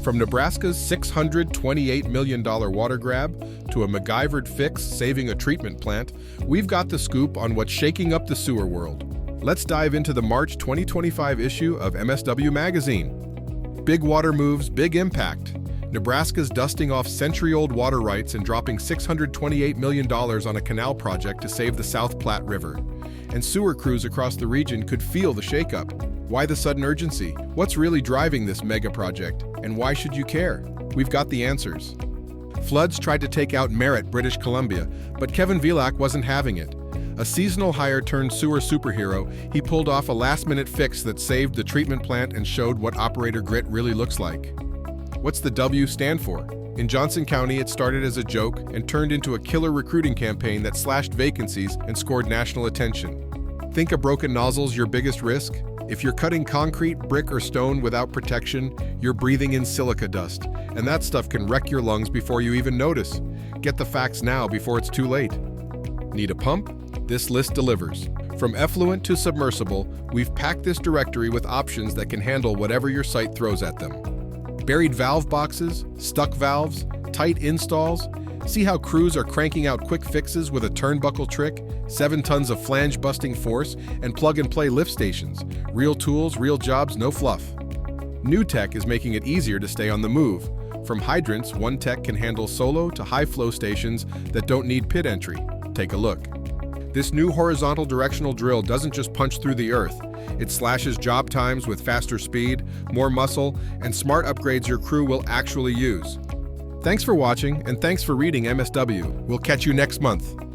From Nebraska's $628 million water grab to a MacGyvered fix saving a treatment plant, we've got the scoop on what's shaking up the sewer world. Let's dive into the March 2025 issue of MSW magazine. Big water moves, big impact. Nebraska's dusting off century-old water rights and dropping $628 million on a canal project to save the South Platte River. And sewer crews across the region could feel the shakeup. Why the sudden urgency? What's really driving this mega project? And why should you care? We've got the answers. Floods tried to take out Merritt, British Columbia, but Kevin Vilak wasn't having it. A seasonal hire turned sewer superhero, he pulled off a last-minute fix that saved the treatment plant and showed what operator grit really looks like. What's the W stand for? In Johnson County, it started as a joke and turned into a killer recruiting campaign that slashed vacancies and scored national attention. Think a broken nozzle's your biggest risk? If you're cutting concrete, brick, or stone without protection, you're breathing in silica dust, and that stuff can wreck your lungs before you even notice. Get the facts now before it's too late. Need a pump? This list delivers. From effluent to submersible, we've packed this directory with options that can handle whatever your site throws at them. Buried valve boxes, stuck valves, tight installs. See how crews are cranking out quick fixes with a turnbuckle trick, 7 tons of flange-busting force, and plug-and-play lift stations. Real tools, real jobs, no fluff. New tech is making it easier to stay on the move. From hydrants, one tech can handle solo to high-flow stations that don't need pit entry. Take a look. This new horizontal directional drill doesn't just punch through the earth. It slashes job times with faster speed, more muscle, and smart upgrades your crew will actually use. Thanks for watching, and thanks for reading MSW. We'll catch you next month.